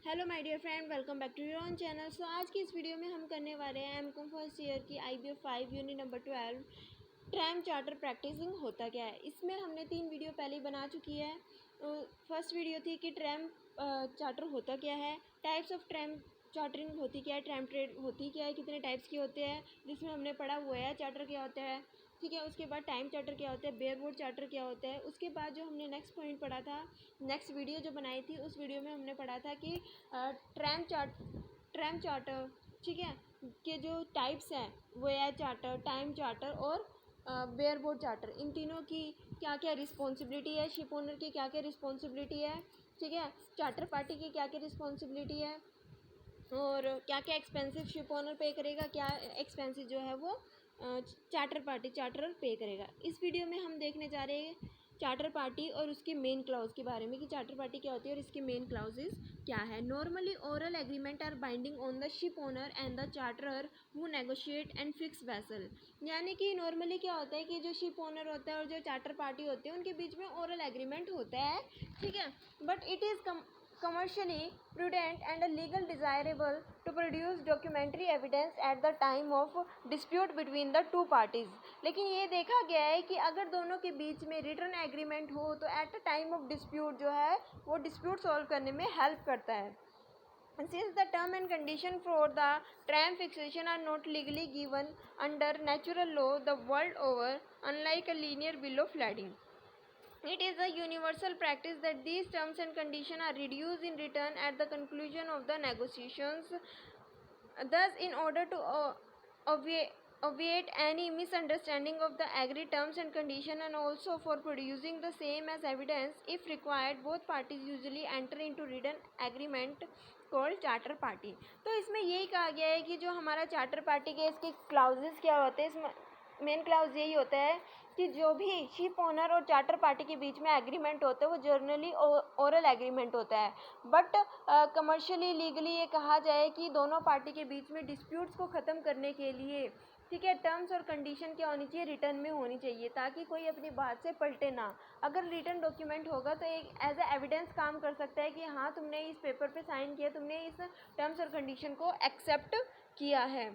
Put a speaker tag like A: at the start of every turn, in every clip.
A: Hello my dear friend, welcome back to your own channel. So आज की इस video में हम करने वाले हैं एमकॉम फर्स्ट ईयर की IBF 5 unit number 12 tramp charter practicing होता क्या है। इसमें हमने 3 वीडियो पहले ही बना चुकी है। फर्स्ट वीडियो थी कि ट्रैम चार्टर होता क्या है, टाइप्स ऑफ ट्रैम चार्टरिंग होती क्या है, ट्रैम ट्रेड होती क्या है, कितने टाइप्स की होते हैं, जिसमें हमने पढ़ा हुआ है चार्टर क्या होता है, ठीक है। उसके बाद टाइम चार्टर क्या होता है, बेयरबोर्ड चार्टर क्या होता है। उसके बाद जो हमने नेक्स्ट पॉइंट पढ़ा था, नेक्स्ट वीडियो जो बनाई थी, उस वीडियो में हमने पढ़ा था कि ट्रैम चार्टर, ठीक है, के जो टाइप्स हैं वो है चार्टर, टाइम चार्टर और बेयरबोर्ड चार्टर। इन तीनों की क्या क्या रिस्पॉन्सिबिलिटी है, शिप ओनर की क्या क्या रिस्पॉन्सिबिलिटी है, ठीक है, चार्टर पार्टी की क्या क्या रिस्पॉन्सिबिलिटी है, और क्या क्या एक्सपेंसिव शिप ओनर पे करेगा, क्या एक्सपेंसिव जो है वो चार्टर पार्टी चार्टर पे करेगा। इस वीडियो में हम देखने जा रहे हैं चार्टर पार्टी और उसके मेन क्लाउज के बारे में कि चार्टर पार्टी क्या होती है और इसके मेन क्लाउजेस क्या है। Normally oral agreement are binding on the ship owner and the charterer who negotiate and fix vessel. यानी कि नॉर्मली क्या होता है कि जो शिप ओनर होता है और जो चार्टर पार्टी होती है उनके बीच में ओरल एग्रीमेंट होता है, ठीक है, but it is commercially prudent and legal desirable to produce documentary evidence at the time of dispute between the two parties। लेकिन ये देखा गया है कि अगर दोनों के बीच में रिटर्न एग्रीमेंट हो तो at the time of dispute जो है वो डिस्प्यूट सॉल्व करने में हेल्प करता है। Since the term and condition for the tram fixation are not legally given under natural law the world over, unlike a linear bill of lading, it is a universal practice that these terms and conditions are reduced in return at the conclusion of the negotiations. Thus, in order to obviate any misunderstanding of the agreed terms and conditions and also for producing the same as evidence, if required, both parties usually enter into written agreement called charter party. तो इसमें यही कहा गया है कि जो हमारा charter party के इसके क्लाउजेस क्या होते हैं, इसमें मेन क्लाउज यही होता है कि जो भी शिप ओनर और चार्टर पार्टी के बीच में एग्रीमेंट होता है वो जर्नली ओरल एग्रीमेंट होता है, बट कमर्शियली लीगली ये कहा जाए कि दोनों पार्टी के बीच में डिस्प्यूट्स को ख़त्म करने के लिए, ठीक है, टर्म्स और कंडीशन क्या होनी चाहिए, रिटर्न में होनी चाहिए ताकि कोई अपनी बात से पलटे ना। अगर रिटर्न डॉक्यूमेंट होगा तो एक एज ए एविडेंस काम कर सकता है कि हाँ तुमने इस पेपर पे साइन किया, तुमने इस टर्म्स और कंडीशन को एक्सेप्ट किया है।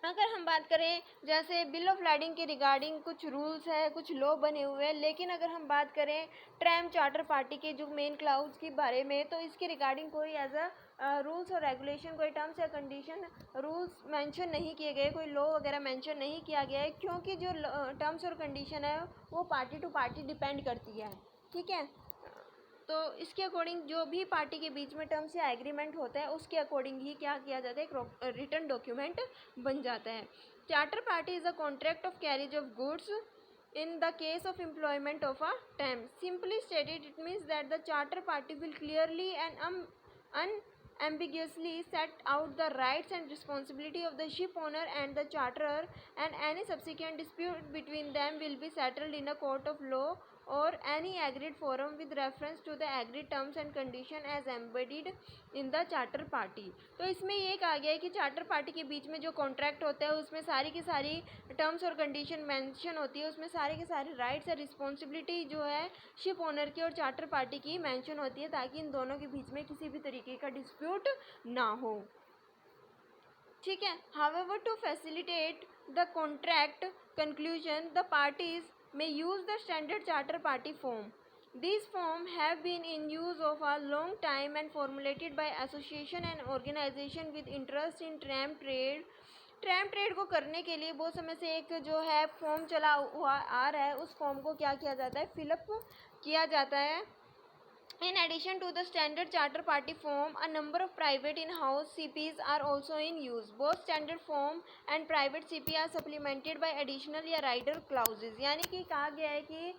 A: अगर हम बात करें जैसे बिल ऑफ लाडिंग के रिगार्डिंग कुछ रूल्स है, कुछ लॉ बने हुए हैं, लेकिन अगर हम बात करें ट्रैम चार्टर पार्टी के जो मेन क्लाउज के बारे में तो इसके रिगार्डिंग कोई एज अ रूल्स और रेगुलेशन, कोई टर्म्स या कंडीशन रूल्स मेंशन नहीं किए गए, कोई लॉ वगैरह मेंशन नहीं किया गया है, क्योंकि जो टर्म्स और कंडीशन है वो पार्टी टू पार्टी डिपेंड करती है, ठीक है। तो इसके अकॉर्डिंग जो भी पार्टी के बीच में टर्म्स या एग्रीमेंट होता है उसके अकॉर्डिंग ही क्या किया जाता है, एक रिटर्न डॉक्यूमेंट बन जाता है। Charter party is a contract of carriage of goods in the case of employment of a term. Simply stated, it means that the charter party will clearly and unambiguously set out the rights and responsibility of the ship owner and the charterer, and any subsequent dispute between them will be settled in a court of law or any agreed forum with reference to the agreed terms and condition as embodied in the charter party। तो इसमें ये कहा गया है कि charter party के बीच में जो कॉन्ट्रैक्ट होता है उसमें सारी की सारी टर्म्स और कंडीशन मेंशन होती है, उसमें सारी की सारी राइट्स और रिस्पॉन्सिबिलिटी जो है शिप ओनर की और चार्टर पार्टी की मेंशन होती है ताकि इन दोनों के बीच में किसी भी तरीके का डिस्प्यूट ना हो, ठीक है। However to facilitate the contract conclusion the parties may use the standard charter party form. These forms have been in use of a long time and formulated by association and organization with interest in tram trade। Tram trade को करने के लिए बहुत समय से एक जो है फॉर्म चला हुआ आ रहा है, उस फॉर्म को क्या किया जाता है, फिलअप किया जाता है। In addition to the standard charter party form, a number of private in-house CPs are also in use. Both standard form and private CP are supplemented by additional या rider clauses। यानी कि कहा गया है कि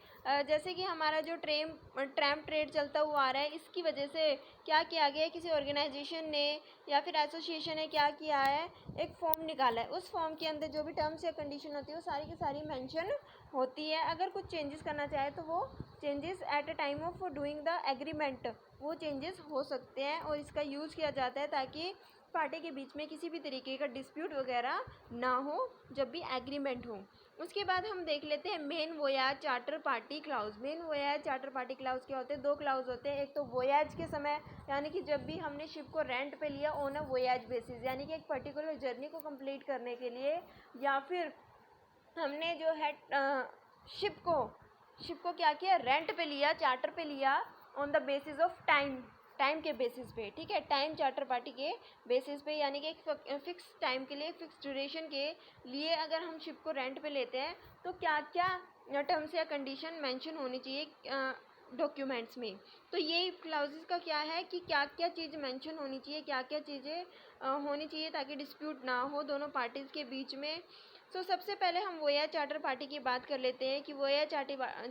A: जैसे कि हमारा जो ट्रैम ट्रेड चलता हुआ आ रहा है, इसकी वजह से क्या किया गया है, किसी ऑर्गेनाइजेशन ने या फिर एसोसिएशन ने क्या किया है, एक फॉर्म निकाला है। उस फॉर्म के अंदर जो भी टर्म्स या कंडीशन होती है वो सारी की सारी मेंशन होती है। अगर कुछ चेंजेस करना चाहे तो वो changes at a time of doing the agreement वो चेंजेस हो सकते हैं, और इसका यूज़ किया जाता है ताकि पार्टी के बीच में किसी भी तरीके का डिस्प्यूट वगैरह ना हो जब भी एग्रीमेंट हो। उसके बाद हम देख लेते हैं main voyage charter party clause. Main voyage charter party clause क्या होते हैं? दो क्लाउज होते हैं। एक तो वोयाज के समय, यानी कि जब भी हमने शिप को रेंट पे लिया ऑन अ वोयाज बेसिस, यानी कि एक पर्टिकुलर जर्नी को कंप्लीट करने के लिए, या फिर हमने जो है शिप को क्या किया, रेंट पे लिया, चार्टर पे लिया on the basis of time के बेसिस पे, ठीक है, टाइम चार्टर पार्टी के बेसिस पे, यानी कि एक फिक्स टाइम के लिए, फिक्स ड्यूरेशन के लिए अगर हम शिप को रेंट पे लेते हैं तो क्या क्या टर्म्स या कंडीशन मेंशन होनी चाहिए डॉक्यूमेंट्स में। तो ये क्लाउजेस का क्या है कि क्या क्या चीज़ मेंशन होनी चाहिए, क्या क्या चीज़ें होनी चाहिए ताकि डिस्प्यूट ना हो दोनों पार्टीज़ के बीच में। सो सबसे पहले हम वोयाज चार्टर पार्टी की बात कर लेते हैं कि वोयाज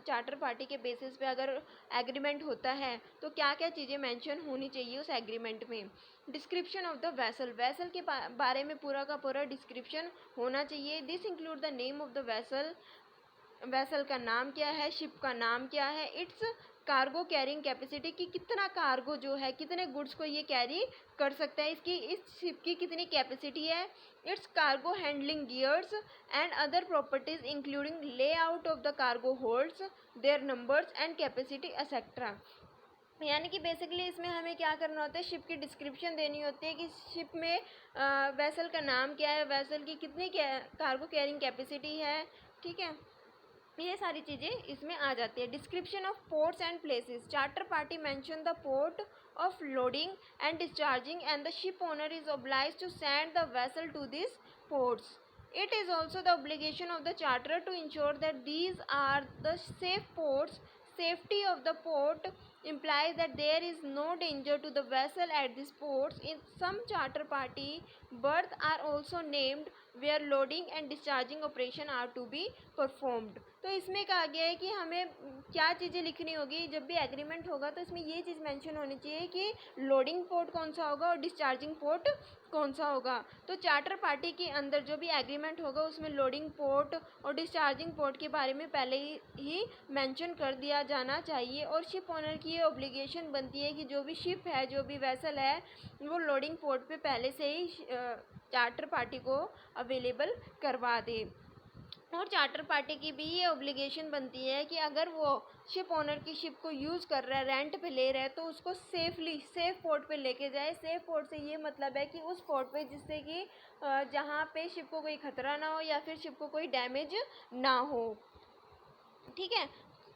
A: चार्टर पार्टी के बेसिस पे अगर एग्रीमेंट होता है तो क्या क्या चीज़ें मेंशन होनी चाहिए उस एग्रीमेंट में। डिस्क्रिप्शन ऑफ द वेसल के बारे में पूरा का पूरा डिस्क्रिप्शन होना चाहिए। This include the name of the vessel का नाम क्या है, शिप का नाम क्या है, इट्स कार्गो कैरिंग कैपेसिटी की कितना कार्गो जो है, कितने गुड्स को ये कैरी कर सकता है, इसकी इस शिप की कितनी कैपेसिटी है, its cargo handling gears and other properties including layout of the cargo holds, their numbers and capacity etcetera. यानी कि बेसिकली इसमें हमें क्या करना होता है, शिप की डिस्क्रिप्शन देनी होती है कि शिप में वेसल का नाम क्या है, वेसल की कितनी कार्गो कैरिंग कैपेसिटी है, ठीक है, ये सारी चीज़ें इसमें आ जाती है। Description of ports and places, charter party mention the port of loading and discharging and the ship owner is obliged to send the vessel to this ports. It is also the obligation of the charterer to ensure that these are the safe ports. Safety of the port implies that there is no danger to the vessel at these ports. In some charter party, berths are also named where loading and discharging operation are to be performed. तो इसमें कहा गया है कि हमें क्या चीज़ें लिखनी होगी जब भी एग्रीमेंट होगा, तो इसमें ये चीज़ मेंशन होनी चाहिए कि लोडिंग पोर्ट कौन सा होगा और डिस्चार्जिंग पोर्ट कौन सा होगा। तो चार्टर पार्टी के अंदर जो भी एग्रीमेंट होगा उसमें लोडिंग पोर्ट और डिस्चार्जिंग पोर्ट के बारे में पहले ही मेंशन कर दिया जाना चाहिए। और शिप ओनर की ये ऑब्लिगेशन बनती है कि जो भी शिप है, जो भी वेसल है, वो लोडिंग पोर्ट पे पहले से ही चार्टर पार्टी को अवेलेबल करवा दे। और चार्टर पार्टी की भी ये ऑब्लिगेशन बनती है कि अगर वो शिप ओनर की शिप को यूज़ कर रहा है, रेंट पे ले रहा है, तो उसको सेफ पोर्ट पे लेके जाए। सेफ पोर्ट से ये मतलब है कि उस पोर्ट पे जिससे कि जहाँ पे शिप को कोई खतरा ना हो या फिर शिप को कोई डैमेज ना हो, ठीक है।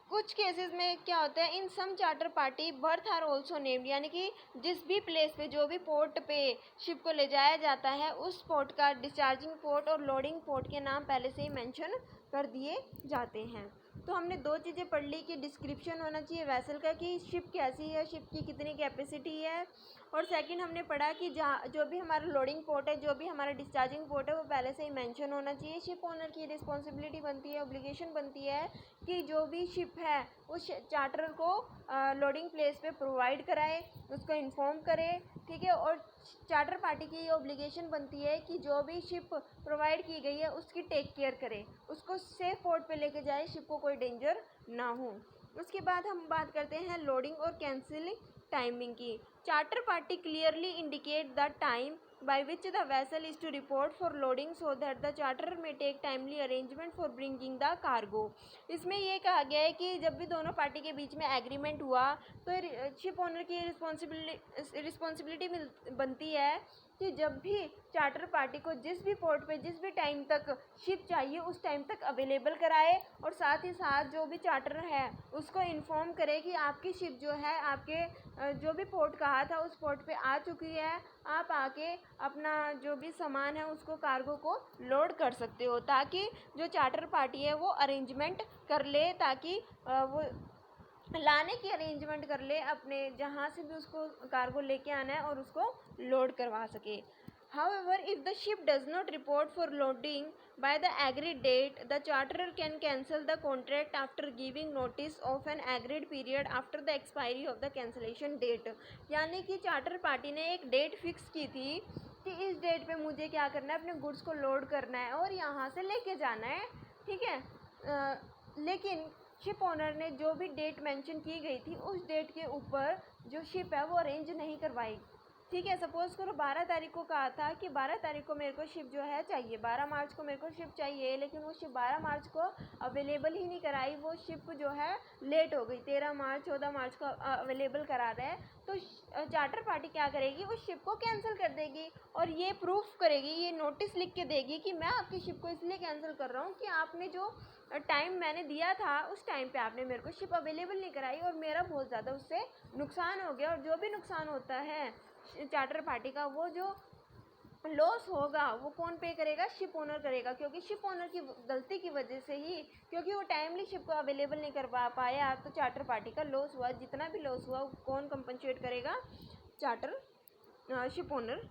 A: कुछ केसेस में क्या होता है, in some charter party berth are also named, यानी कि जिस भी प्लेस पे, जो भी पोर्ट पे शिप को ले जाया जाता है, उस पोर्ट का डिस्चार्जिंग पोर्ट और लोडिंग पोर्ट के नाम पहले से ही मेंशन कर दिए जाते हैं। तो हमने दो चीज़ें पढ़ ली कि डिस्क्रिप्शन होना चाहिए वेसल का कि शिप कैसी है, शिप की कितनी कैपेसिटी है, और सेकंड हमने पढ़ा कि जहाँ जो भी हमारा लोडिंग पोर्ट है, जो भी हमारा डिस्चार्जिंग पोर्ट है, वो पहले से ही मेंशन होना चाहिए। शिप ओनर की रिस्पॉन्सिबिलिटी बनती है, ऑब्लिगेशन बनती है कि जो भी शिप है उस चार्टर को लोडिंग प्लेस पे प्रोवाइड कराए, उसको इन्फॉर्म करे, ठीक है। और चार्टर पार्टी की ये ऑब्लिगेशन बनती है कि जो भी शिप प्रोवाइड की गई है उसकी टेक केयर करे, उसको सेफ पोर्ट पे लेके जाए, शिप को कोई डेंजर ना हो। उसके बाद हम बात करते हैं लोडिंग और कैंसिलिंग टाइमिंग की। Charter party clearly indicate the time by which the vessel is to report for loading so that the charterer may take timely arrangement for bringing the cargo. इसमें ये कहा गया है कि जब भी दोनों पार्टी के बीच में एग्रीमेंट हुआ तो शिप ओनर की रिस्पॉन्सिबिलिटी बनती है कि जब भी चार्टर पार्टी को जिस भी पोर्ट पे जिस भी टाइम तक शिप चाहिए उस टाइम तक अवेलेबल कराए, और साथ ही साथ जो भी चार्टर है उसको इन्फॉर्म करे कि आपकी शिप जो है आपके जो भी पोर्ट कहा था उस पोर्ट पे आ चुकी है, आप आके अपना जो भी सामान है उसको कार्गो को लोड कर सकते हो, ताकि जो चार्टर पार्टी है वो अरेंजमेंट कर ले, ताकि वो लाने की अरेंजमेंट कर ले अपने जहाँ से भी उसको कार्गो लेके आना है और उसको लोड करवा सके। However, if the ship does not report for loading by the agreed date, the charterer can cancel the contract after giving notice of an agreed period after the expiry of the cancellation date. यानी कि charter party ने एक date fix की थी कि इस date पे मुझे क्या करना है, अपने गुड्स को लोड करना है और यहाँ से लेके जाना है, ठीक है। लेकिन शिप ओनर ने जो भी डेट मेंशन की गई थी उस डेट के ऊपर जो शिप है वो अरेंज नहीं करवाई, ठीक है, सपोज करो 12 तारीख को कहा था कि 12 तारीख को मेरे को शिप जो है चाहिए, 12 मार्च को मेरे को शिप चाहिए, लेकिन वो शिप 12 मार्च को अवेलेबल ही नहीं कराई, वो शिप जो है लेट हो गई, 13 मार्च 14 मार्च को अवेलेबल करा रहा है, तो चार्टर पार्टी क्या करेगी, उस शिप को कैंसिल कर देगी और ये प्रूफ करेगी, ये नोटिस लिख के देगी कि मैं आपकी शिप को इसलिए कैंसिल कर रहा हूँ कि आपने जो टाइम मैंने दिया था उस टाइम पे आपने मेरे को शिप अवेलेबल नहीं कराई और मेरा बहुत ज़्यादा उससे नुकसान हो गया। और जो भी नुकसान होता है चार्टर पार्टी का, वो जो लॉस होगा वो कौन पे करेगा, शिप ओनर करेगा, क्योंकि शिप ओनर की गलती की वजह से ही, क्योंकि वो टाइमली शिप को अवेलेबल नहीं कर पाया, तो चार्टर पार्टी का लॉस हुआ। जितना भी लॉस हुआ कौन कंपनसेट करेगा, चार्टर शिप ओनर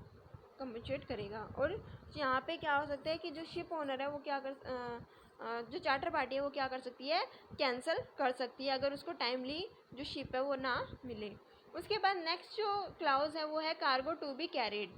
A: कंपनसेट करेगा। और यहाँ पे क्या हो सकता है कि जो शिप ओनर है वो क्या जो चार्टर पार्टी है वो क्या कर सकती है, कैंसिल कर सकती है अगर उसको टाइमली जो शिप है वो ना मिले। उसके बाद नेक्स्ट जो क्लाउज है वो है cargo to be carried.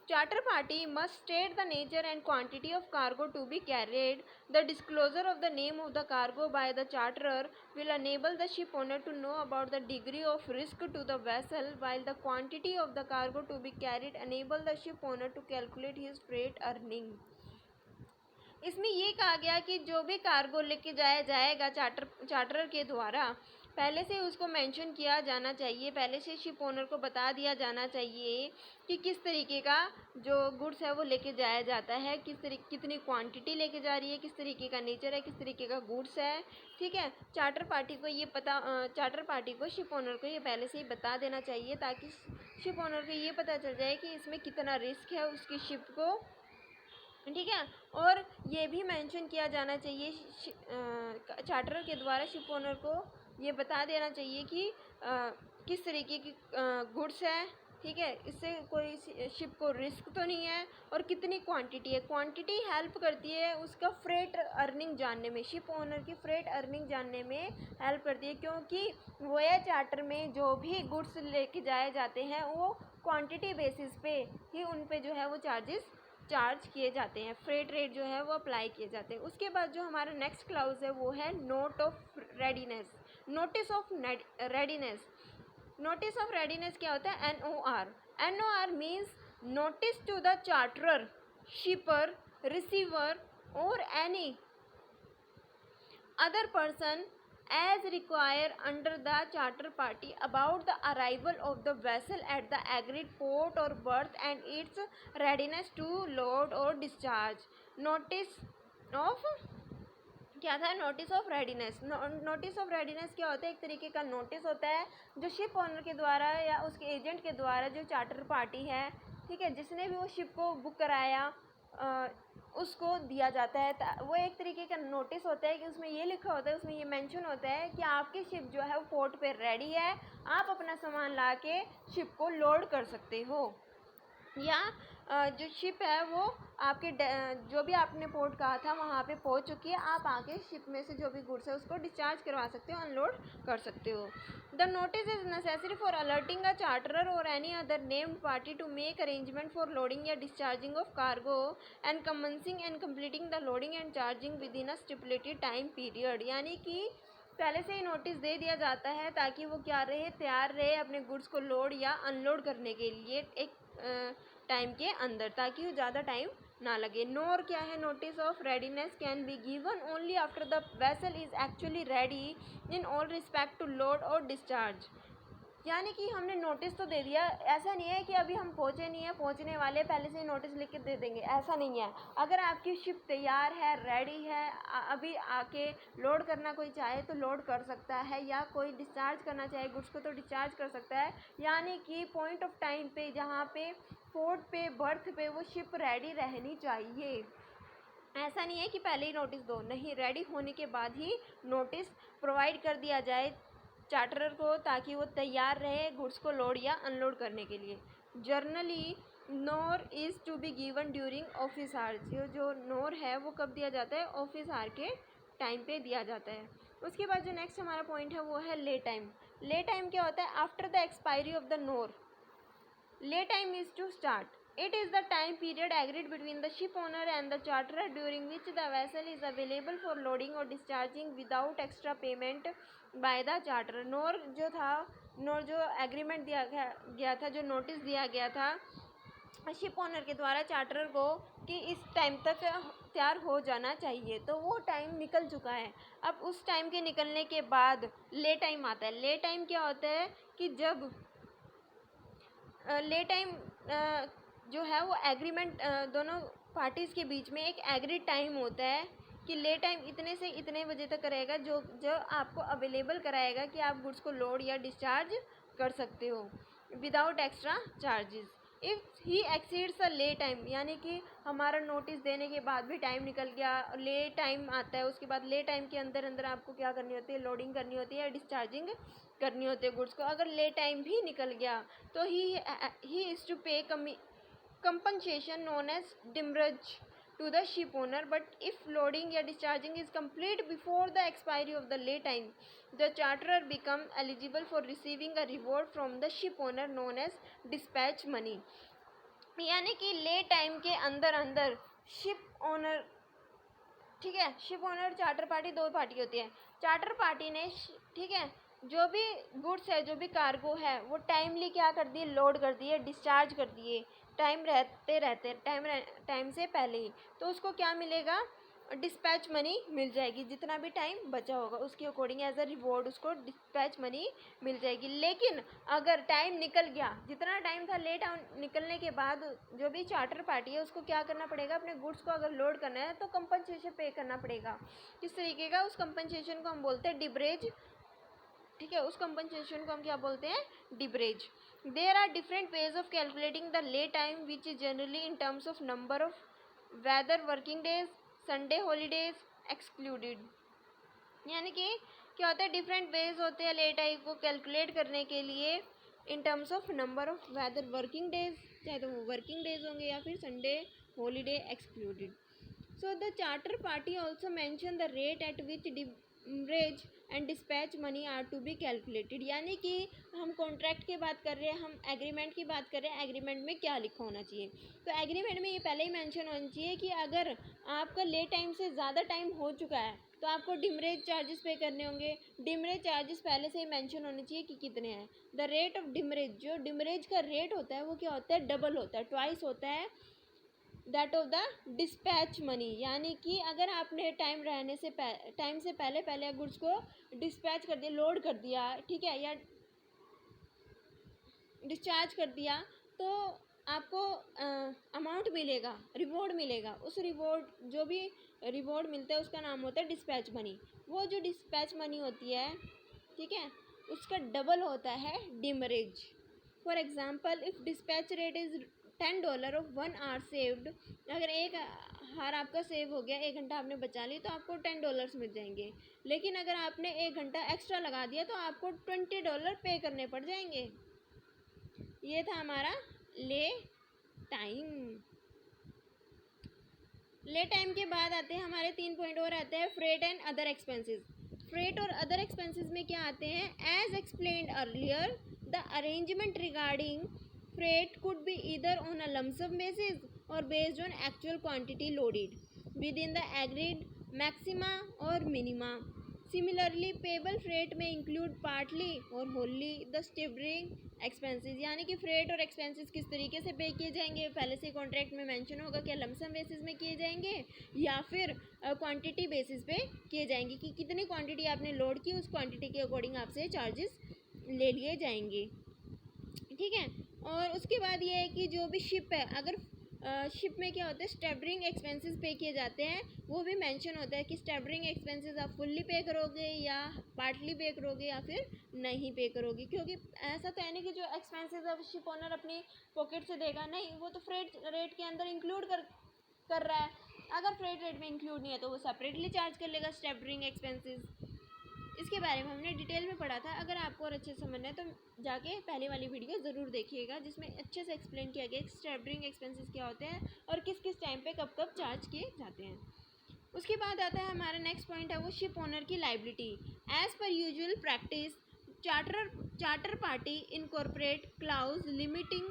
A: Charter party must state the nature and quantity of cargo to be carried. The disclosure of the name of the cargo by the charterer will enable the ship owner to know about the degree of risk to the vessel, while the quantity of the cargo to be carried enable the ship owner to calculate his freight earning। इसमें ये कहा गया कि जो भी cargo लेके जाया जाएगा चार्टरर के द्वारा, पहले से उसको मेंशन किया जाना चाहिए, पहले से शिप ओनर को बता दिया जाना चाहिए कि किस तरीके का जो गुड्स है वो लेके जाया जाता है, कितनी क्वांटिटी लेके जा रही है, किस तरीके का नेचर है, किस तरीके का गुड्स है। ठीक है, चार्टर पार्टी को ये चार्टर पार्टी को शिप ओनर को ये पहले से ही बता देना चाहिए, ताकि शिप ओनर को ये पता चल जाए कि इसमें कितना रिस्क है उसकी शिप को। ठीक है, और ये भी मेंशन किया जाना चाहिए चार्टरर के द्वारा शिप ओनर को ये बता देना चाहिए कि किस तरीके की गुड्स है। ठीक है, इससे कोई शिप को रिस्क तो नहीं है, और कितनी क्वांटिटी है। क्वांटिटी हेल्प करती है उसका फ्रेट अर्निंग जानने में, शिप ओनर की फ्रेट अर्निंग जानने में हेल्प करती है, क्योंकि वोया चार्टर में जो भी गुड्स लेके जाए जाते हैं वो क्वांटिटी बेसिस पे ही उन पे जो है वो चार्ज किए जाते हैं, फ्रेट रेट जो है वो अप्लाई किए जाते हैं। उसके बाद जो हमारा नेक्स्ट क्लाउज है वो है note of readiness, notice of readiness. Notice of readiness क्या होता है, NOR means notice to the charterer, shipper, receiver or any other person as required under the charter party about the arrival of the vessel at the agreed port or berth and its readiness to load or discharge। Notice of क्या था, notice of readiness. Notice of readiness क्या होता है, एक तरीके का notice होता है जो शिप ओनर के द्वारा या उसके एजेंट के द्वारा जो चार्टर पार्टी है, ठीक है, जिसने भी वो शिप को बुक कराया उसको दिया जाता है। वो एक तरीके का नोटिस होता है कि उसमें ये लिखा होता है, उसमें ये मेंशन होता है कि आपकी शिप जो है वो पोर्ट पे रेडी है, आप अपना सामान ला के शिप को लोड कर सकते हो, या जो शिप है वो आपके जो भी आपने पोर्ट कहा था वहाँ पे पहुँच चुकी है, आप आके शिप में से जो भी गुड्स है उसको डिस्चार्ज करवा सकते हो, अनलोड कर सकते हो। The notice is necessary for alerting a charterer or any other named party to make arrangement for loading या discharging of cargo and commencing and completing the loading and charging within a stipulated time period. यानी कि पहले से ही notice दे दिया जाता है ताकि वो क्या रहे, तैयार रहे अपने गुड्स को लोड या अनलोड करने के लिए एक टाइम के अंदर, ताकि वो ज़्यादा टाइम ना लगे। नोर क्या है, notice of readiness can be given only after the vessel is actually ready in all respect to load और डिस्चार्ज। यानी कि हमने नोटिस तो दे दिया, ऐसा नहीं है कि अभी हम पहुँचे नहीं है, पहुँचने वाले पहले से ही नोटिस लिख के दे देंगे, ऐसा नहीं है। अगर आपकी शिप तैयार है, रेडी है, अभी आके लोड करना कोई चाहे तो लोड कर सकता है, या कोई डिस्चार्ज करना चाहे गुड्स को तो डिस्चार्ज कर सकता है। यानी कि पॉइंट ऑफ टाइम पे जहाँ पे पोर्ट पे बर्थ पे वो शिप रेडी रहनी चाहिए। ऐसा नहीं है कि पहले ही नोटिस दो, नहीं, रेडी होने के बाद ही नोटिस प्रोवाइड कर दिया जाए चार्टरर को, ताकि वो तैयार रहे गुड्स को लोड या अनलोड करने के लिए। Generally NOR is to be given during office hours. जो नोर है वो कब दिया जाता है, ऑफिस आवर के टाइम पे दिया जाता है। उसके बाद जो नेक्स्ट हमारा पॉइंट है वो है ले टाइम। ले टाइम क्या होता है, after the expiry of the NOR, lay time is to start. It is the time period agreed between the ship owner and the charterer during which the vessel is available for loading or discharging without extra payment by the charterer। नोर जो था जो agreement दिया गया था, जो notice दिया गया था शिप ओनर के द्वारा चार्टरर को कि इस टाइम तक तैयार हो जाना चाहिए, तो वो टाइम निकल चुका है। अब उस टाइम के निकलने के बाद ले टाइम आता है। ले टाइम क्या होता है कि जब ले टाइम जो है वो एग्रीमेंट दोनों पार्टीज़ के बीच में एक एग्रीड टाइम होता है कि ले टाइम इतने से इतने बजे तक रहेगा, जो जो आपको अवेलेबल कराएगा कि आप गुड्स को लोड या डिस्चार्ज कर सकते हो without extra charges. If he exceeds the lay time, यानी कि हमारा नोटिस देने के बाद भी टाइम निकल गया, ले टाइम आता है, उसके बाद ले टाइम के अंदर अंदर आपको क्या करनी होती है, लोडिंग करनी होती है या डिस्चार्जिंग करनी होती है गुड्स को। अगर ले टाइम भी निकल गया तो ही इज़ टू पे compensation known as demurrage to the ship owner, but if loading या discharging is complete before the expiry of the lay time, the charterer become eligible for receiving a reward from the ship owner known as dispatch money। यानी कि ले time के अंदर अंदर ship owner, ठीक है, ship owner charter party दो party होती है। चार्टर पार्टी ने, ठीक है, जो भी गुड्स है, जो भी कार्गो है, वो टाइमली क्या कर दिए, लोड कर दिए, डिस्चार्ज कर दिए टाइम रहते टाइम से पहले ही, तो उसको क्या मिलेगा, डिस्पैच मनी मिल जाएगी। जितना भी टाइम बचा होगा उसके अकॉर्डिंग एज अ रिवॉर्ड उसको डिस्पैच मनी मिल जाएगी। लेकिन अगर टाइम निकल गया, जितना टाइम था लेट निकलने के बाद जो भी चार्टर पार्टी है उसको क्या करना पड़ेगा, अपने गुड्स को अगर लोड करना है तो कंपनसेशन पे करना पड़ेगा। किस तरीके का, उस कंपनसेशन को हम बोलते हैं डिब्रेज, ठीक है, उस कंपनसेशन को हम क्या बोलते हैं, demurrage. There are different ways of calculating the lay time which is generally in terms of number of weather working days, Sunday holidays excluded. यानी कि क्या होता है, डिफरेंट वेज होते हैं ले टाइम को कैलकुलेट करने के लिए in terms of number of weather working days, चाहे तो वो वर्किंग डेज होंगे या फिर Sunday holiday excluded. So the charter party also mention the rate at which demurrage and dispatch money are to be calculated. यानी कि हम contract की बात कर रहे हैं, हम एग्रीमेंट की बात कर रहे हैं, एग्रीमेंट में क्या लिखा होना चाहिए, तो एग्रीमेंट में ये पहले ही मेंशन होना चाहिए कि अगर आपका ले टाइम से ज़्यादा टाइम हो चुका है तो आपको डिमरेज चार्जेस पे करने होंगे। डिमरेज चार्जेस पहले से ही मेंशन होने चाहिए कि कितने हैं। द रेट ऑफ डिमरेज, जो डिमरेज का रेट होता है वो क्या होता है, डबल होता है, ट्वाइस होता है that of the dispatch money. यानी कि अगर आपने टाइम से पहले गुड्स को डिस्पैच कर दिया, लोड कर दिया, ठीक है, या डिस्चार्ज कर दिया, तो आपको अमाउंट मिलेगा, रिवॉर्ड मिलेगा। उस रिवॉर्ड, जो भी रिवॉर्ड मिलता है उसका नाम होता है डिस्पैच मनी। वो जो डिस्पैच मनी होती है, ठीक है, उसका डबल होता है demurrage. For example, if dispatch rate is $10 of 1 hour saved, अगर एक हार आपका सेव हो गया, 1 घंटा आपने बचा ली तो आपको $10 मिल जाएंगे। लेकिन अगर आपने 1 घंटा एक्स्ट्रा लगा दिया तो आपको $20 पे करने पड़ जाएंगे। ये था हमारा ले टाइम। ले टाइम के बाद आते हैं हमारे 3 पॉइंट और आते हैं, freight and other expenses. Freight और अदर एक्सपेंसेस में क्या आते हैं, as explained earlier the arrangement regarding freight could be either on a lump sum basis or based on actual quantity loaded within the agreed maxima or minima. Similarly payable freight में include partly or wholly the स्टेवरिंग expenses. यानी कि freight और expenses किस तरीके से पे किए जाएंगे, पहले से कॉन्ट्रैक्ट में मेंशन होगा, क्या लमसम बेसिस में किए जाएंगे या फिर क्वांटिटी बेसिस पे किए जाएंगे, कि कितनी क्वांटिटी आपने लोड की उस क्वांटिटी के अकॉर्डिंग आपसे चार्जेस ले लिए जाएंगे, ठीक है। और उसके बाद ये है कि जो भी शिप है, अगर शिप में क्या होता है, स्टेवरिंग एक्सपेंसेस पे किए जाते हैं, वो भी मेंशन होता है कि स्टेवरिंग एक्सपेंसेस आप फुल्ली पे करोगे या पार्टली पे करोगे या फिर नहीं पे करोगे। क्योंकि ऐसा तो है नहीं कि जो एक्सपेंसेस अब शिप ओनर अपनी पॉकेट से देगा, नहीं, वो तो फ्रेट रेट के अंदर इंक्लूड कर रहा है। अगर फ्रेट रेट में इंक्लूड नहीं है तो वो सेपरेटली चार्ज कर लेगा स्टेवरिंग एक्सपेंसेस। इसके बारे में हमने डिटेल में पढ़ा था। अगर आपको और अच्छे से समझना है तो जाके पहले वाली वीडियो ज़रूर देखिएगा, जिसमें अच्छे से एक्सप्लेन किया गया स्टेवरिंग एक्सपेंसेस क्या होते हैं और किस किस टाइम पे कब कब चार्ज किए जाते हैं। उसके बाद आता है हमारा नेक्स्ट पॉइंट है वो शिप ओनर की liability. As per usual practice charter party incorporate clause limiting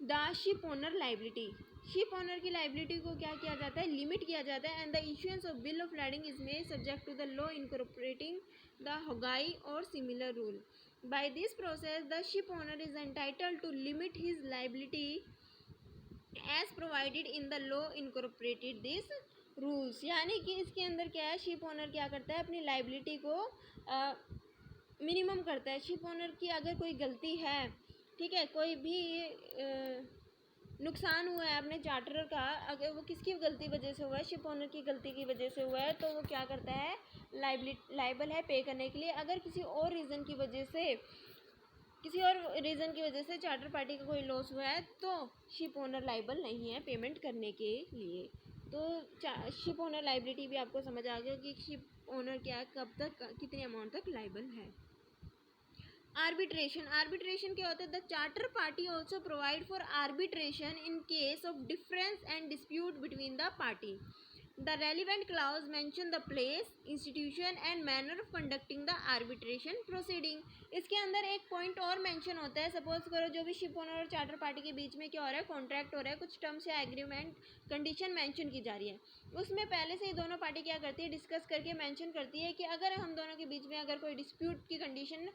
A: the ship owner liability. Ship owner की लाइबिलिटी को क्या किया जाता है, लिमिट किया जाता है। And the issuance of bill of lading is made subject to the law incorporating the Hague और similar rule. By this process, the ship owner is entitled to limit his liability as provided in the law incorporated this rules. यानी कि इसके अंदर क्या है, ship owner क्या करता है, अपनी लाइबिलिटी को मिनिमम करता है। शिप ओनर की अगर कोई गलती है, ठीक है, कोई भी नुकसान हुआ है अपने चार्टरर का, अगर वो किसकी गलती वजह से हुआ है, शिप ओनर की गलती की वजह से हुआ है, तो वो क्या करता है, लाइबल है पे करने के लिए। अगर किसी और रीज़न की वजह से चार्टर पार्टी का कोई लॉस हुआ है, तो शिप ओनर लाइबल नहीं है पेमेंट करने के लिए। तो शिप ओनर लाइबिलिटी भी आपको समझ आ गया कि शिप ओनर क्या, कब तक, कितने अमाउंट तक लाइबल है। आर्बिट्रेशन क्या होता है, the charter party also provide for arbitration in case of difference and dispute between the party. The relevant clause mention the place, institution and manner of conducting the arbitration proceeding। इसके अंदर एक point और mention होता है। Suppose करो जो भी ship owner और चार्टर पार्टी के बीच में क्या हो रहा है, कॉन्ट्रैक्ट हो रहा है, कुछ टर्म्स या एग्रीमेंट कंडीशन मेंशन की जा रही है। उसमें पहले से ही दोनों पार्टी क्या करती है, डिस्कस करके मेंशन करती है कि अगर हम दोनों के बीच में अगर कोई डिस्प्यूट की कंडीशन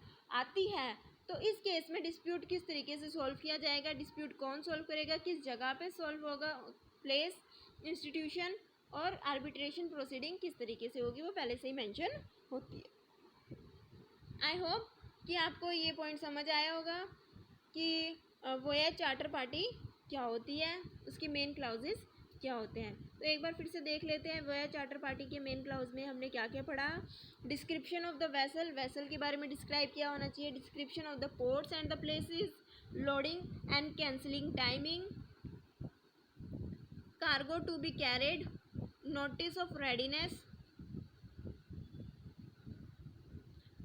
A: आती है, तो इस केस में डिस्प्यूट किस तरीके से सॉल्व किया जाएगा, डिस्प्यूट कौन सॉल्व करेगा, किस जगह पे सॉल्व होगा, प्लेस, इंस्टीट्यूशन और आर्बिट्रेशन प्रोसीडिंग किस तरीके से होगी, वो पहले से ही मेंशन होती है। आई होप कि आपको ये पॉइंट समझ आया होगा कि वोया चार्टर पार्टी क्या होती है, उसकी मेन क्लाउजेस क्या होते हैं। तो एक बार फिर से देख लेते हैं, वोया चार्टर पार्टी के मेन क्लाउज में हमने क्या क्या पढ़ा। Description of the vessel, vessel के बारे में डिस्क्राइब किया होना चाहिए। Description of the ports and the places, loading and cancelling timing, cargo to be carried, notice of readiness,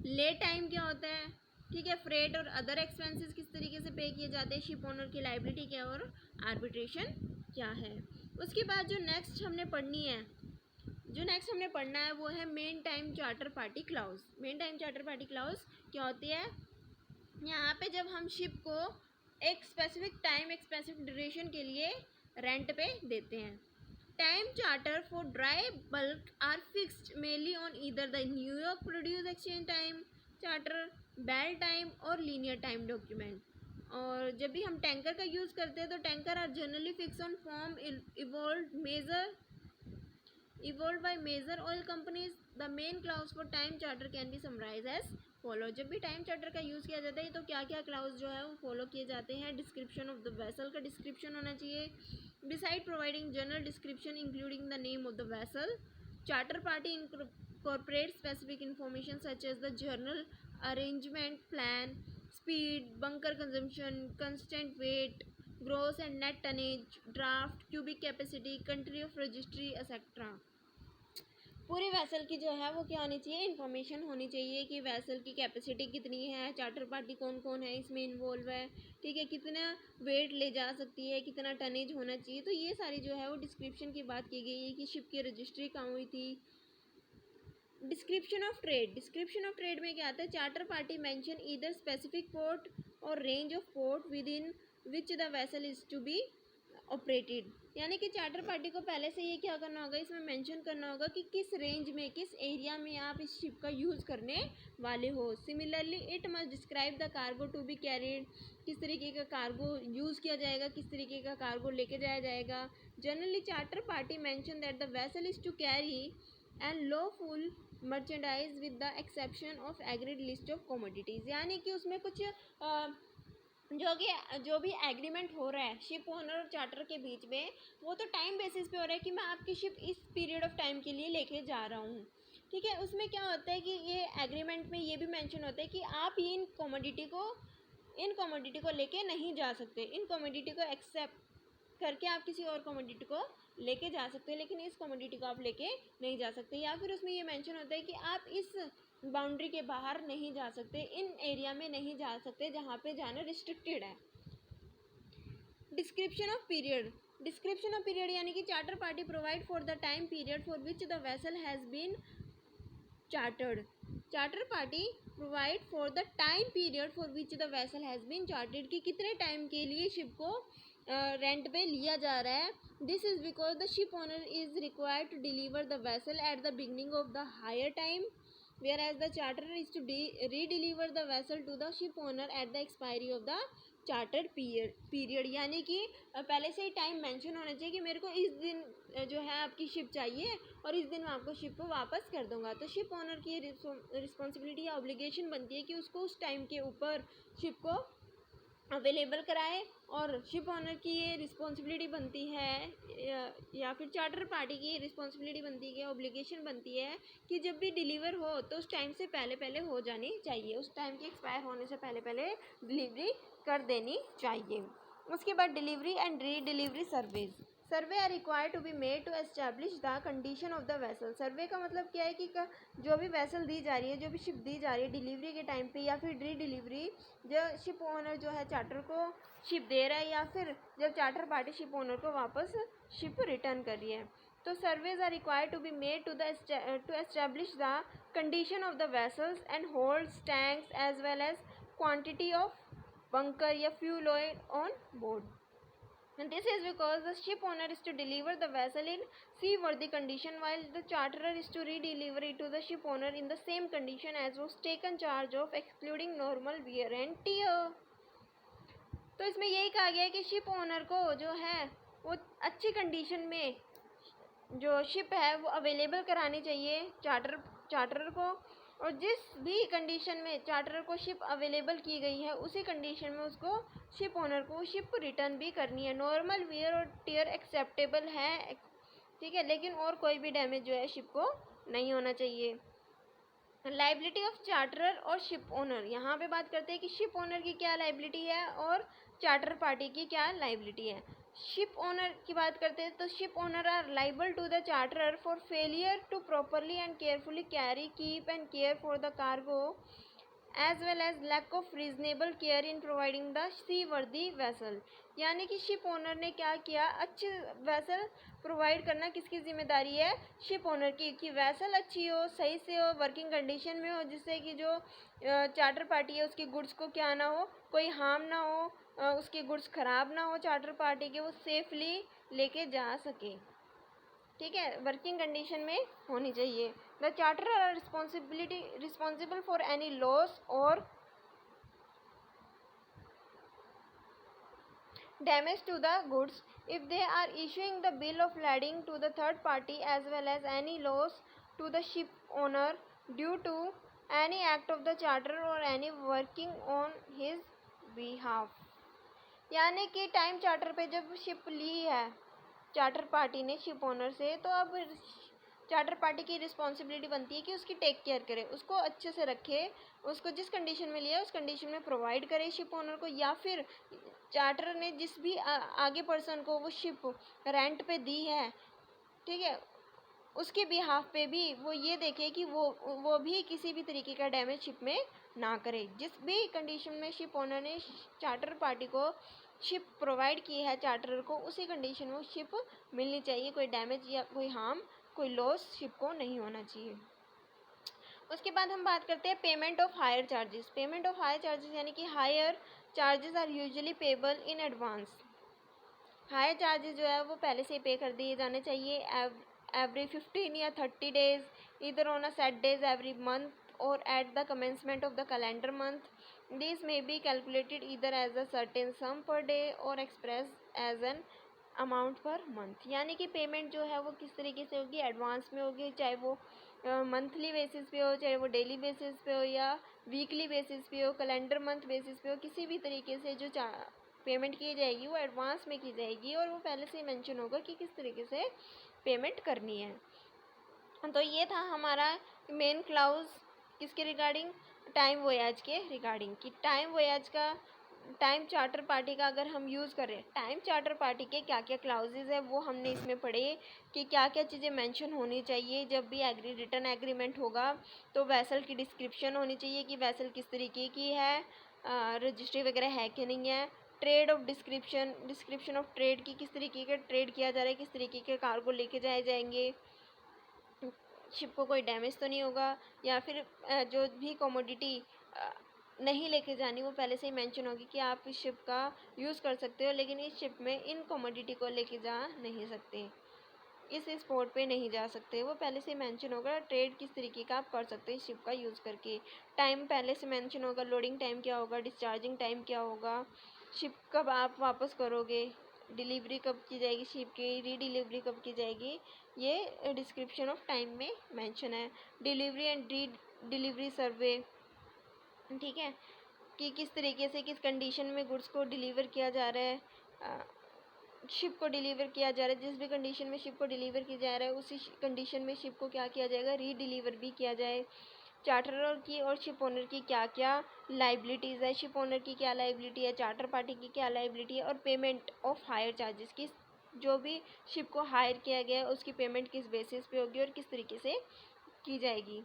A: lay time क्या होता है, ठीक है, फ्रेट और अदर एक्सपेंसेस किस तरीके से पे किए जाते हैं, शिप ओनर की लाइबिलिटी क्या और आर्बिट्रेशन क्या है। उसके बाद जो नेक्स्ट हमने पढ़ना है वो है main time charter party clause. Main time charter party clause क्या होती है, यहाँ पे जब हम शिप को एक स्पेसिफिक टाइम, एक स्पेसिफिक ड्यूरेशन के लिए रेंट पे देते हैं। Time charter for dry bulk are fixed mainly on either the New York Produce Exchange Time Charter, Bell Time और Linear Time Document। और जब भी हम टैंकर का यूज़ करते हैं तो tanker are generally fix on form evolved by major oil companies। The main clause for time charter can be summarized as follow। जब भी टाइम चार्टर का यूज़ किया जाता है तो क्या क्या क्लाउज जो है वो फॉलो किए जाते हैं। डिस्क्रिप्शन ऑफ द वेसल का डिस्क्रिप्शन होना चाहिए। Beside providing general description including the name of the vessel, charter party incorporates specific information such as the journal arrangement plan, speed, bunker consumption, constant weight, gross and net tonnage, draft, cubic capacity, country of registry, etc। पूरी vessel की जो है वो क्या होनी चाहिए, information होनी चाहिए कि वैसल की कैपेसिटी कितनी है, चार्टर पार्टी कौन कौन है इसमें इन्वॉल्व है, ठीक है, कितना वेट ले जा सकती है, कितना टनेज होना चाहिए। तो ये सारी जो है वो डिस्क्रिप्शन की बात की गई है कि शिप की रजिस्ट्री कहाँ हुई थी। डिस्क्रिप्शन ऑफ ट्रेड में क्या आता है, charter party mention either specific port और range of port within which the vessel is to be operated. यानी कि चार्टर पार्टी को पहले से ये क्या करना होगा, इसमें मेंशन करना होगा कि किस रेंज में, किस एरिया में आप इस शिप का यूज़ करने वाले हो। Similarly it must describe the cargo to be carried, किस तरीके का कार्गो यूज़ किया जाएगा, किस तरीके का कार्गो लेके जाया जाएगा। Generally charter party mention that the vessel is to carry and lawful merchandise with the exception of agreed list of commodities. यानी कि उसमें कुछ जो भी एग्रीमेंट हो रहा है शिप ओनर और चार्टर के बीच में, वो तो टाइम बेसिस पे हो रहा है कि मैं आपकी शिप इस पीरियड ऑफ टाइम के लिए लेके जा रहा हूँ, ठीक है। उसमें क्या होता है कि ये एग्रीमेंट में ये भी मेंशन होता है कि आप इन कमोडिटी को लेके नहीं जा सकते, इन कमोडिटी को एक्सेप्ट करके आप किसी और कमोडिटी को लेके जा सकते हैं, लेकिन इस कमोडिटी को आप लेके नहीं जा सकते। या फिर उसमें ये मेंशन होता है कि आप इस बाउंड्री के बाहर नहीं जा सकते, इन एरिया में नहीं जा सकते जहाँ पे जाना रिस्ट्रिक्टेड है। डिस्क्रिप्शन ऑफ पीरियड यानी कि charter party provide for the time period for which the vessel has been chartered. Charter party provide for the time period for which the vessel has been chartered, कि कितने time के लिए ship को rent पे लिया जा रहा है। This is because the ship owner is required to deliver the vessel at the beginning of the hire time whereas the charterer is to re-deliver the vessel to the ship owner at the expiry of the charter period. यानी कि पहले से ही time mention होना चाहिए कि मेरे को इस दिन जो है आपकी शिप चाहिए और इस दिन मैं आपको शिप को वापस कर दूंगा। तो शिप ओनर की रिस्पॉन्सिबिलिटी या ऑब्लिगेशन बनती है कि उसको उस टाइम के ऊपर शिप को अवेलेबल कराए, और शिप ओनर की ये रिस्पॉन्सिबिलिटी बनती है या फिर चार्टर पार्टी की रिस्पॉन्सिबिलिटी बनती है, ऑब्लिगेशन बनती है कि जब भी डिलीवर हो तो उस टाइम से पहले पहले हो जानी चाहिए, उस टाइम के एक्सपायर होने से पहले पहले डिलीवरी कर देनी चाहिए। उसके बाद delivery and redelivery surveys. Survey are required to be made to establish the condition of the vessel. Survey का मतलब क्या है कि जो भी वेसल दी जा रही है, जो भी शिप दी जा रही है डिलीवरी के टाइम पे या फिर री डिलीवरी, जो शिप ओनर जो है चार्टर को शिप दे रहा है या फिर जब चार्टर पार्टी शिप ओनर को वापस शिप रिटर्न कर रही है, तो surveys are required to be made to establish the condition of the vessels and holds tanks as well as quantity of bunker या fuel oil on board. And this is because the ship owner is to deliver the vessel in seaworthy condition while the charterer is to re-deliver it to the ship owner in the same condition as was taken charge of, excluding normal wear and tear. तो इसमें यही कहा गया है कि ship owner को जो है वो अच्छी कंडीशन में जो शिप है वो अवेलेबल करानी चाहिए चार्टरर को, और जिस भी कंडीशन में चार्टर को शिप अवेलेबल की गई है उसी कंडीशन में उसको शिप ओनर को शिप रिटर्न भी करनी है। नॉर्मल वेयर और टियर एक्सेप्टेबल है, ठीक है, लेकिन और कोई भी डैमेज जो है शिप को नहीं होना चाहिए। लाइबिलिटी ऑफ चार्टरर और शिप ओनर, यहाँ पे बात करते हैं कि शिप ओनर की क्या लाइबिलिटी है और चार्टर पार्टी की क्या लाइबिलिटी है। शिप ओनर की बात करते हैं तो ship owner are liable to the charterer for failure to properly and carefully carry, keep and care for the cargo as well as lack of reasonable care in providing the seaworthy vessel. यानी कि ship owner ने क्या किया, अच्छी vessel provide करना किसकी जिम्मेदारी है, शिप ओनर की, कि वेसल अच्छी हो, सही से हो, वर्किंग कंडीशन में हो, जिससे कि जो चार्टर पार्टी है उसकी गुड्स को क्या ना हो, कोई हार्म ना हो, उसके गुड्स ख़राब ना हो, चार्टर पार्टी के वो सेफली लेके जा सके, ठीक है, वर्किंग कंडीशन में होनी चाहिए। The charter are responsible for any loss और damage to the goods if they are issuing the bill of lading to the third party, as well as any loss to the ship owner due to any act of the charterer or any working on his behalf। यानी कि time charter पे जब ship ली है charter party ने ship owner से, तो अब charter party की रिस्पॉन्सिबिलिटी बनती है कि उसकी टेक केयर करे, उसको अच्छे से रखे, उसको जिस कंडीशन में लिया उस कंडीशन में प्रोवाइड करे शिप ओनर को, या फिर चार्टर ने जिस भी आगे पर्सन को वो शिप रेंट पे दी है, ठीक है, उसके बिहाफ पे भी वो ये देखे कि वो भी किसी भी तरीके का डैमेज शिप में ना करे। जिस भी कंडीशन में शिप ओनर ने चार्टर पार्टी को शिप प्रोवाइड की है चार्टर को, उसी कंडीशन में शिप मिलनी चाहिए, कोई डैमेज या कोई हार्म, कोई लॉस शिप को नहीं होना चाहिए। उसके बाद हम बात करते हैं payment of hire charges. Payment of hire charges यानी कि hire charges are usually payable in advance. Hire charges जो है वो पहले से पे कर दिए जाने चाहिए एवरी 15 या 30 days, either on a set days every month और at the commencement of the calendar month. This may be calculated either as a certain sum per day और express as an amount per month. यानी कि payment जो है वो किस तरीके से होगी, एडवांस में होगी, चाहे वो मंथली बेसिस पे हो, चाहे वो डेली बेसिस पे हो या वीकली बेसिस पे हो, कैलेंडर मंथ बेसिस पे हो, किसी भी तरीके से जो पेमेंट की जाएगी वो एडवांस में की जाएगी और वो पहले से मेंशन होगा कि किस तरीके से पेमेंट करनी है। तो ये था हमारा मेन क्लाउज किसके रिगार्डिंग, टाइम वोयाज के रिगार्डिंग, कि टाइम वोयाज का टाइम चार्टर पार्टी का अगर हम यूज़ करें, टाइम चार्टर पार्टी के क्या क्या क्लाउजेज है वो हमने इसमें पढ़े कि क्या क्या चीज़ें मेंशन होनी चाहिए। जब भी रिटर्न एग्रीमेंट होगा तो वैसल की डिस्क्रिप्शन होनी चाहिए कि वैसल किस तरीके की है, रजिस्ट्री वगैरह है कि नहीं है, trade off description of trade की किस तरीके का ट्रेड किया जा रहा है, किस तरीके के कार्गो लेके जाए जाएंगे, शिप को कोई डैमेज तो नहीं होगा, या फिर जो भी कमोडिटी नहीं लेके जानी वो पहले से ही मेंशन होगी कि आप इस शिप का यूज़ कर सकते हो, लेकिन इस शिप में इन कमोडिटी को लेके जा नहीं सकते। इस स्पॉट पे नहीं जा सकते। वो पहले से मेंशन होगा ट्रेड किस तरीके का आप कर सकते हैं शिप का यूज़ करके। टाइम पहले से मेंशन होगा, लोडिंग टाइम क्या होगा, डिस्चार्जिंग टाइम क्या होगा, शिप कब आप वापस करोगे, डिलीवरी कब की जाएगी शिप की, रीडिलीवरी कब की जाएगी, ये डिस्क्रिप्शन ऑफ टाइम में मेंशन है। डिलीवरी एंड री डिलीवरी सर्वे, ठीक है, कि किस तरीके से किस कंडीशन में गुड्स को डिलीवर किया जा रहा है, शिप को डिलीवर किया जा रहा है, जिस भी कंडीशन में शिप को डिलीवर किया जा रहा है उसी कंडीशन में शिप को क्या किया जाएगा, री डिलीवर भी किया जाए। चार्टरर की और शिप ओनर की क्या क्या लाइबिलिटीज़ है, शिप ओनर की क्या लाइबिलिटी है, चार्टर पार्टी की क्या लाइबिलिटी है, और पेमेंट ऑफ हायर चार्जेस किस, जो भी शिप को हायर किया गया है उसकी पेमेंट किस बेसिस पे होगी और किस तरीके से की जाएगी।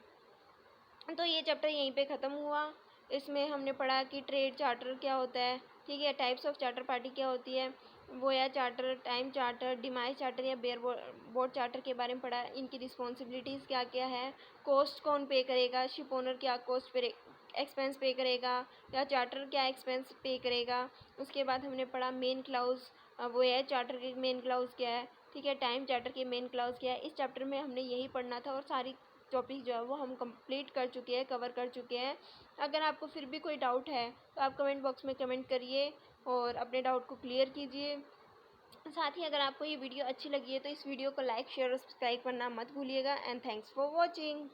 A: तो ये चैप्टर यहीं पे ख़त्म हुआ। इसमें हमने पढ़ा कि ट्रेड चार्टर क्या होता है, ठीक है, टाइप्स ऑफ चार्टर पार्टी क्या होती है, बोया charter, time charter, demise charter या बेयर बोर्ड चार्टर के बारे में पढ़ा। इनकी रिस्पॉन्सिबिलिटीज़ क्या क्या है, कॉस्ट कौन पे करेगा, शिप ओनर क्या कॉस्ट पे एक्सपेंस पे करेगा या चार्टर क्या एक्सपेंस पे करेगा। उसके बाद हमने पढ़ा मेन क्लाउज, वो है चार्टर के मेन क्लाउज क्या है, ठीक है, टाइम चार्टर के मेन क्लाउज क्या है। इस चैप्टर में हमने यही पढ़ना था और सारी टॉपिक जो है वो हम कंप्लीट कर चुके हैं, कवर कर चुके हैं। अगर आपको फिर भी कोई डाउट है तो आप कमेंट बॉक्स में कमेंट करिए और अपने डाउट को क्लियर कीजिए। साथ ही अगर आपको ये वीडियो अच्छी लगी है तो इस वीडियो को लाइक शेयर और सब्सक्राइब करना मत भूलिएगा। And thanks for watching.